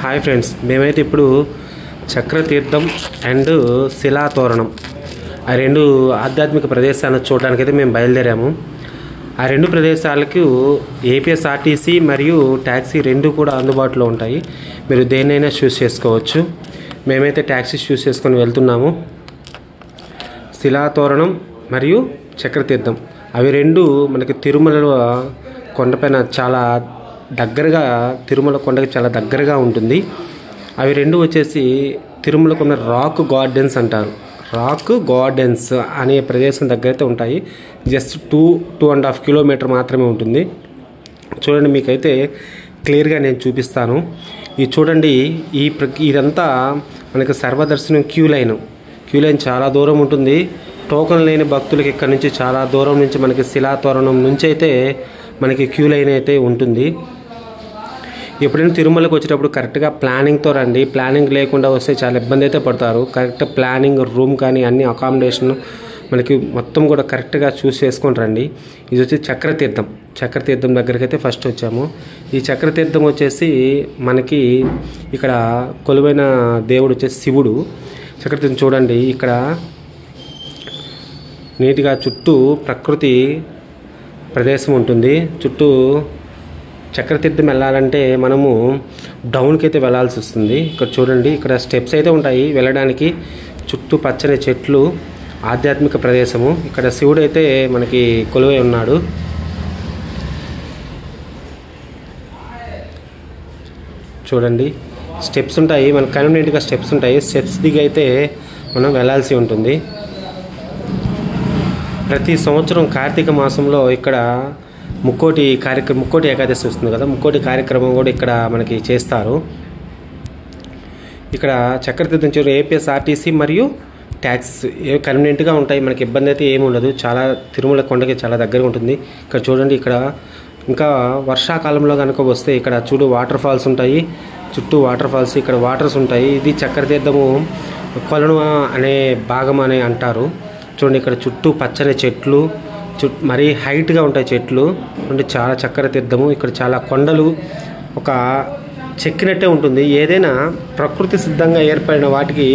Hi friends, మేమైతే ఇప్పుడు చక్రతీర్థం and శిలాతోరణం ఆ రెండు ఆధ్యాత్మిక ప్రదేశాలను చూడడానికైతే మేము బయలుదేరాము. ఆ రెండు ప్రదేశాలకు ఏపీఎస్ఆర్టీసీ మరియు ట్యాక్సీ రెండు కూడా అందుబాటులో ఉంటాయి. మీరు దేన్నైనా చూస్ చేసుకోవచ్చు. మేమైతే ట్యాక్సీ చూస్ చేసుకొని వెళ్తున్నాము. శిలాతోరణం మరియు చక్రతీర్థం అవి రెండు మనకి తిరుమల కొండపైన చాలా దగ్గరగా, తిరుమల కొండకి చాలా దగ్గరగా ఉంటుంది. అవి రెండు వచ్చేసి తిరుమల కొండ రాక్ గార్డెన్స్ అంటారు. రాక్ గార్డెన్స్ అనే ప్రదేశం దగ్గర అయితే ఉంటాయి. జస్ట్ 2.5 కిలోమీటర్ మాత్రమే ఉంటుంది. చూడండి, మీకైతే క్లియర్గా నేను చూపిస్తాను. ఇది చూడండి, ఇదంతా మనకి సర్వదర్శనం క్యూ లైన్ చాలా దూరం ఉంటుంది. టోకన్ లేని భక్తులకి ఇక్కడ నుంచి చాలా దూరం నుంచి మనకి శిలాతోరణం నుంచి అయితే మనకి క్యూ లైన్ అయితే ఉంటుంది. ఎప్పుడైనా తిరుమలకి వచ్చేటప్పుడు కరెక్ట్గా ప్లానింగ్తో రండి. ప్లానింగ్ లేకుండా వస్తే చాలా ఇబ్బంది అయితే పడతారు. కరెక్ట్ ప్లానింగ్, రూమ్ కానీ అన్ని అకామిడేషన్ మనకి మొత్తం కూడా కరెక్ట్గా చూస్ చేసుకొని రండి. ఇది వచ్చి చక్రతీర్థం దగ్గరికి అయితే ఫస్ట్ వచ్చాము. ఈ చక్రతీర్థం వచ్చేసి మనకి ఇక్కడ కొలువైన దేవుడు వచ్చేసి శివుడు. చక్రతీర్థం చూడండి, ఇక్కడ నీట్గా చుట్టూ ప్రకృతి ప్రదేశం ఉంటుంది. చుట్టూ చక్రతీర్థం వెళ్ళాలంటే మనము డౌన్కి అయితే వెళ్ళాల్సి వస్తుంది. ఇక్కడ చూడండి, ఇక్కడ స్టెప్స్ అయితే ఉంటాయి వెళ్ళడానికి. చుట్టూ పచ్చని చెట్లు, ఆధ్యాత్మిక ప్రదేశము. ఇక్కడ శివుడు అయితే మనకి కొలువై ఉన్నాడు. చూడండి, స్టెప్స్ ఉంటాయి, మనకు కన్వీనియంట్గా స్టెప్స్ ఉంటాయి. స్టెప్స్ దిగి అయితే మనం వెళ్ళాల్సి ఉంటుంది. ప్రతి సంవత్సరం కార్తీక మాసంలో ఇక్కడ ముక్కోటి ఏకాదశి వస్తుంది కదా, ముక్కోటి కార్యక్రమం కూడా ఇక్కడ మనకి చేస్తారు. ఇక్కడ చక్రతీర్థం చివరి ఏపీఎస్ఆర్టీసీ మరియు ట్యాక్సీస్ కన్వీనియంట్గా ఉంటాయి. మనకి ఇబ్బంది అయితే ఏమి ఉండదు. చాలా తిరుమల కొండకి చాలా దగ్గరగా ఉంటుంది. ఇక్కడ చూడండి, ఇక్కడ ఇంకా వర్షాకాలంలో కనుక వస్తే ఇక్కడ చూడు వాటర్ ఫాల్స్ ఉంటాయి. చుట్టూ వాటర్ ఫాల్స్, ఇక్కడ వాటర్స్ ఉంటాయి. ఇది చక్రతీర్థము కొలను అనే భాగం అని అంటారు. చూడండి, ఇక్కడ చుట్టూ పచ్చని చెట్లు, మరీ హైట్గా ఉంటాయి చెట్లు. అంటే చాలా చక్రతీర్థము. ఇక్కడ చాలా కొండలు ఒక చెక్కినట్టే ఉంటుంది. ఏదైనా ప్రకృతి సిద్ధంగా ఏర్పడిన వాటికి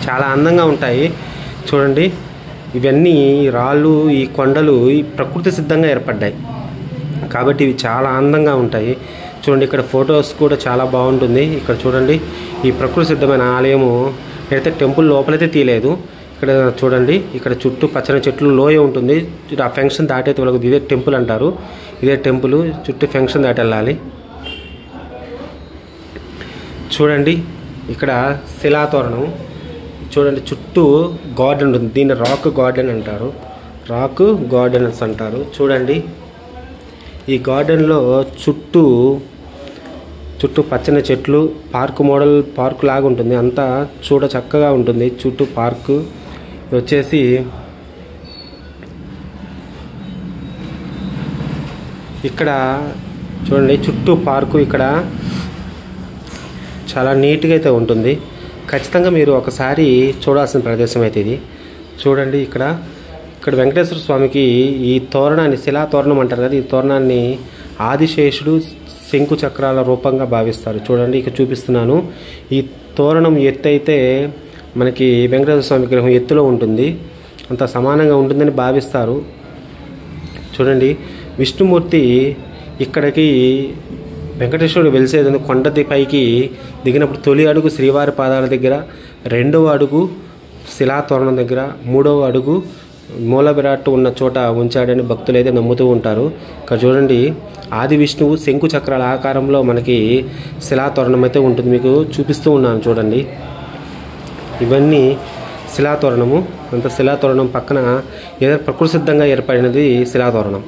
చాలా అందంగా ఉంటాయి. చూడండి, ఇవన్నీ రాళ్ళు, ఈ కొండలు ఈ ప్రకృతి సిద్ధంగా ఏర్పడ్డాయి కాబట్టి ఇవి చాలా అందంగా ఉంటాయి. చూడండి, ఇక్కడ ఫొటోస్ కూడా చాలా బాగుంటుంది. ఇక్కడ చూడండి, ఈ ప్రకృతి సిద్ధమైన ఆలయము అయితే టెంపుల్ లోపలైతే తీయలేదు. ఇక్కడ చూడండి, ఇక్కడ చుట్టూ పచ్చని చెట్లు, లోయ ఉంటుంది. ఆ ఫంక్షన్ దాటైతే వాళ్ళకి ఇదే టెంపుల్ అంటారు. ఇదే టెంపుల్ చుట్టూ ఫంక్షన్ దాటి వెళ్ళాలి. చూడండి, ఇక్కడ శిలాతోరణం చూడండి, చుట్టూ గార్డెన్ ఉంటుంది. దీన్ని రాక్ గార్డెన్ అంటారు. రాక్ గార్డెన్స్ అంటారు. చూడండి, ఈ గార్డెన్లో చుట్టూ పచ్చని చెట్లు, పార్కు లాగా ఉంటుంది. అంతా చూడ చక్కగా ఉంటుంది. చుట్టూ పార్కు వచ్చేసి ఇక్కడ చూడండి, చుట్టూ పార్కు ఇక్కడ చాలా నీట్గా అయితే ఉంటుంది. ఖచ్చితంగా మీరు ఒకసారి చూడాల్సిన ప్రదేశం అయితే ఇది. చూడండి, ఇక్కడ వెంకటేశ్వర స్వామికి ఈ తోరణాన్ని శిలాతోరణం అంటారు కదా, ఈ తోరణాన్ని ఆదిశేషుడు శంకు చక్రాల రూపంగా భావిస్తారు. చూడండి, ఇక్కడ చూపిస్తున్నాను. ఈ తోరణం ఎత్తు అయితే మనకి వెంకటేశ్వర స్వామి విగ్రహం ఎత్తులో ఉంటుంది. అంత సమానంగా ఉంటుందని భావిస్తారు. చూడండి, విష్ణుమూర్తి ఇక్కడికి వెంకటేశ్వరుడు వెలిసేదని కొండ పైకి దిగినప్పుడు తొలి అడుగు శ్రీవారి పాదాల దగ్గర, రెండవ అడుగు శిలాతోరణం దగ్గర, మూడవ అడుగు మూల విరాట్ ఉన్న చోట ఉంచాడని భక్తులు అయితే నమ్ముతూ ఉంటారు. ఇక్కడ చూడండి, ఆది విష్ణువు శంకు చక్రాల ఆకారంలో మనకి శిలాతోరణం అయితే ఉంటుంది. మీకు చూపిస్తూ ఉన్నాను చూడండి. ఇవన్నీ శిలాతోరణము. అంత శిలాతోరణం పక్కన ఏదైనా ప్రకృతి సిద్ధంగా ఏర్పడినది శిలాతోరణం.